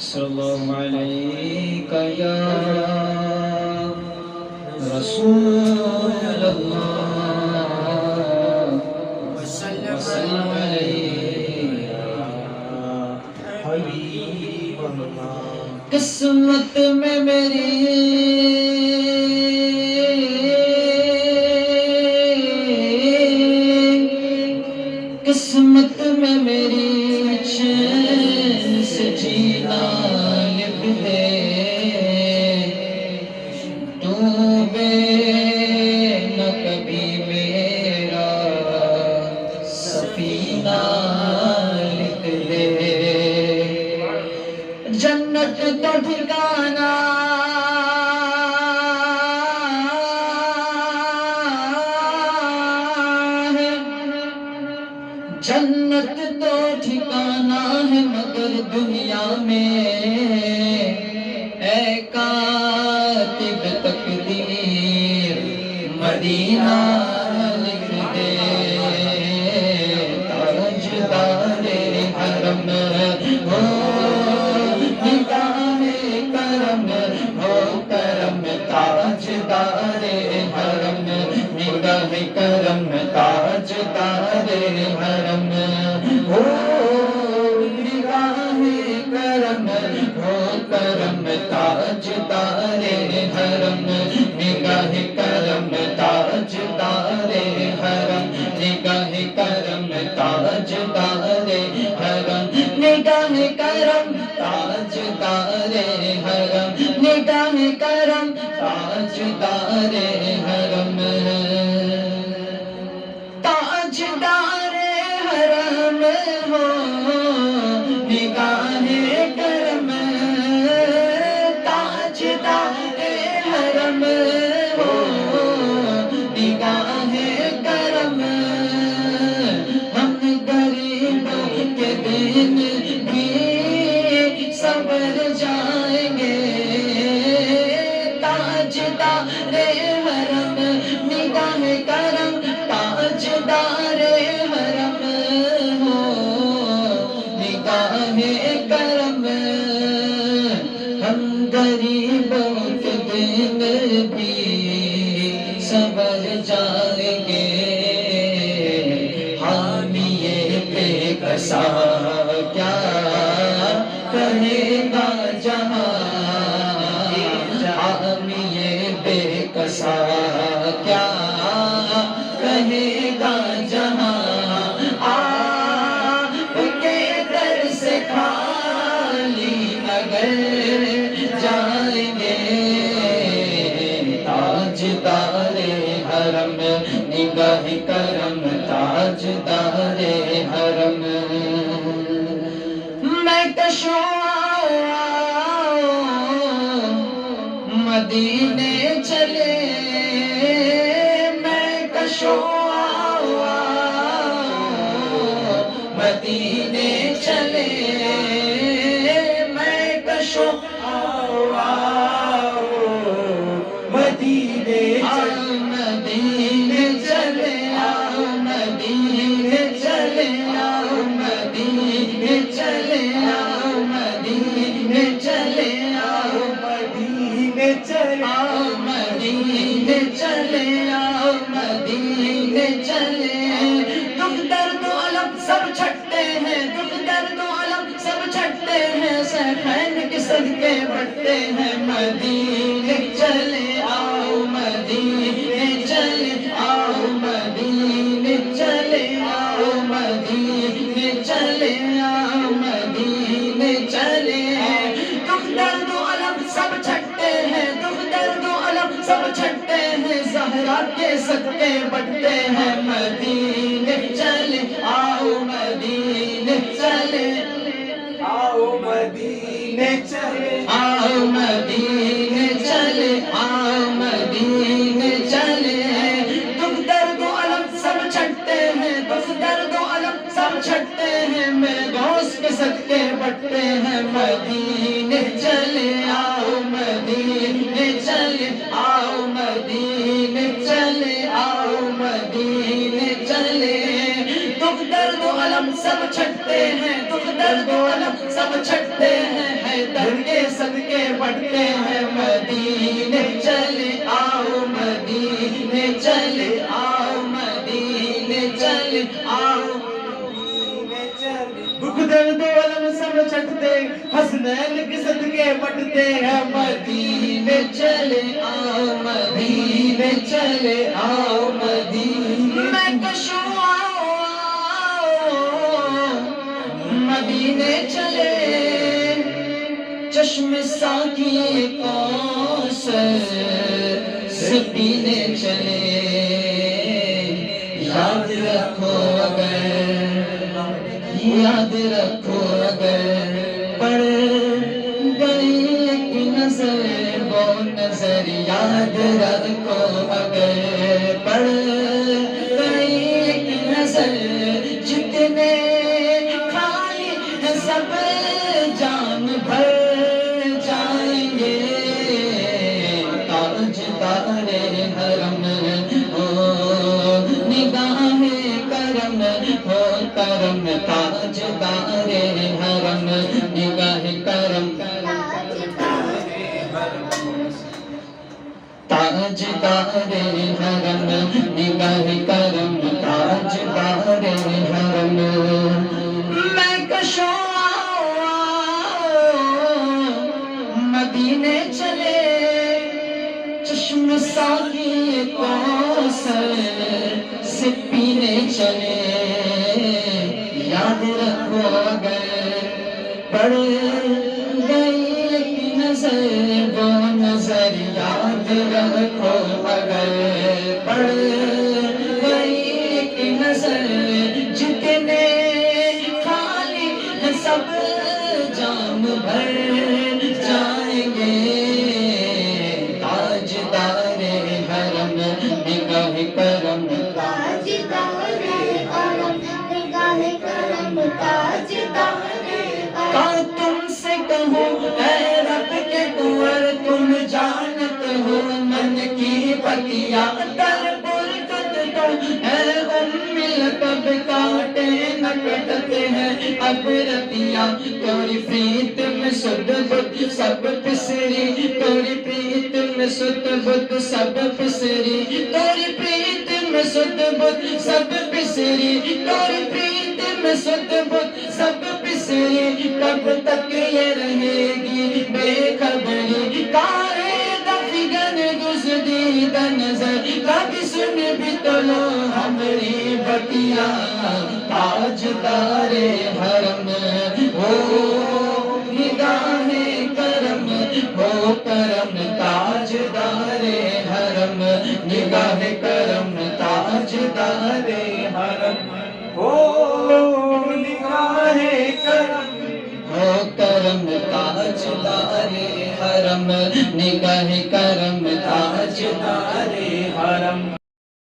صلی اللہ علیہ یا رسول اللہ وسلم علیہ یا حبیب اللہ۔ قسمت میں میری قسمت میں میری چین سے جینا لکھ دے، ڈوبے نہ کبھی میرا سفینہ لکھ دے۔ جنت تو ٹھکانا جنت تو ٹھکانا ہے مگر دنیا میں اے کاتب تقدیر مدینہ لکھ دے۔ تاجدار حرم ہو نگاہ کرم ہو کرم، تاجدار حرم نگاہ کرم، تاجدار حرم ہو نگاہ کرم ہو کرم، تاجدار حرم نگاہ کرم، تاجدار حرم نگاہ کرم، تاجدار حرم نگاہ کرم، تاجدار حرم نگاہ کرم، تاجدار حرم تاجدار حرم ہو نگاہ کرم، تاجدار حرم ہو نگاہ کرم۔ ہم غریبوں کے دن بھی صبر جائیں گے، تاجدار حرم نگاہ کرم، تاجدار حرم ہو نگاہ کرم۔ ہم غریبوں کے دن بھی صبر جائیں گے، حامی بے کسا کیا کہے گا جہاں، حامی بے کسا کیا کہے گا جہاں، آپ کے در سے خالی اگر جائیں گے، تاجدار حرم نگاہ کرم، تاجدار حرم۔ میں کشوں مدینے چلے، میں کشوں مدینے چلے، میں کشوں مدینے مدینے چلے، مدینے چلے، مدینے چلے، مدینے چلے، مدینے چلے، مدینے چلے، مدینے چلے۔ دکھ درد و علم سب چھٹتے ہیں، دکھ درد و علم سب چھٹتے ہیں، سیفین کے صدقے بڑھتے ہیں، مدینے چلے آؤ، مدینے چلے آؤ، مدینے چلے آؤ، مدینے چلے آؤ، مدینے چلے۔ دکھ درد و علم سب چھٹتے ہیں، دکھ درد و علم سب چھٹتے ہیں، زہرا کے صدقے بڑھتے ہیں، مدینے چلے آؤ، مدینے چلے آؤ، مدینے چلے آؤ، مدینے چلے آؤ، مدینے چلے۔ دکھ درد و علم سب چھٹتے ہیں، دکھ درد و علم سب چھٹتے ہیں، میرے غوث کے صدقے بڑھتے ہیں، مدینے چلے آؤ، مدینے چلے آؤ، مدینے چلے آؤ، مدینے چلے۔ دکھ درد و علم علم سب چھٹتے ہیں، دکھ درد و علم سب چھٹتے ہیں، حیدر کے صدقے بڑھتے ہیں، مدینے چلے آؤ، مدینے چلے آؤ، مدینے چلے آؤ، دکھ درد و علم سب چھٹتے، حسنین کے صدقے بڑھتے ہیں، مدینے چلے آؤ، مدینے چلے آؤ، مدینے میں کشوں مدینے چلے، چشم ساقی کوثر سے پینے چلے، یاد رکھو اگر، یاد رکھو اگر پڑ گئی ایک نظر، وہ نظر یاد رکھو اگر پڑ گئی ایک نظر، جتنے خالی ہیں سب جان بھر جائیں گے، تاجدار حرم ہو نگاہ کرم، ہو کرم تاجدار حرم نگاہ کرم، تاجدار حرم نگاہ کرم، تاجدار حرم میں کشوں مدینے چلے، چشم ساقی کوثر سے پینے چلے، یاد رکھو اگر پڑ گئی ایک نظر، وہ نظر یاد رکھو اگر پڑ گئی ایک نظر، جتنے خالی ہیں سب جان بھر جائیں گے، تاجدار حرم نگاہ کرم، تاجدار حرم نگاہ کرم، تاجدار کہاں تم سے کہوں اے رب کے کنور، تم جانت ہو من کی بتیا، در برکت تم اے ام القب، کاٹے نہ کٹتے ہیں اب رتیا، توری پریت میں سد بد سب پسری، توری پریت میں سد بد سب پسری، توری پریت میں سد بد سب پسری، توری پریت میں سد بد سب پسری، کب تک یہ رہے گی بے خبری، کارے دفگن گزدید نظر، کبھی سن بھی تو لو ہمری بتیا، تاجدار حرم ہو نگاہ کرم، ہو کرم تاجدار حرم نگاہ کرم، تاجدار حرم ہو نگاہ کرم، ہو کرم تاجدار حرم نگاہ کرم، تاجدار حرم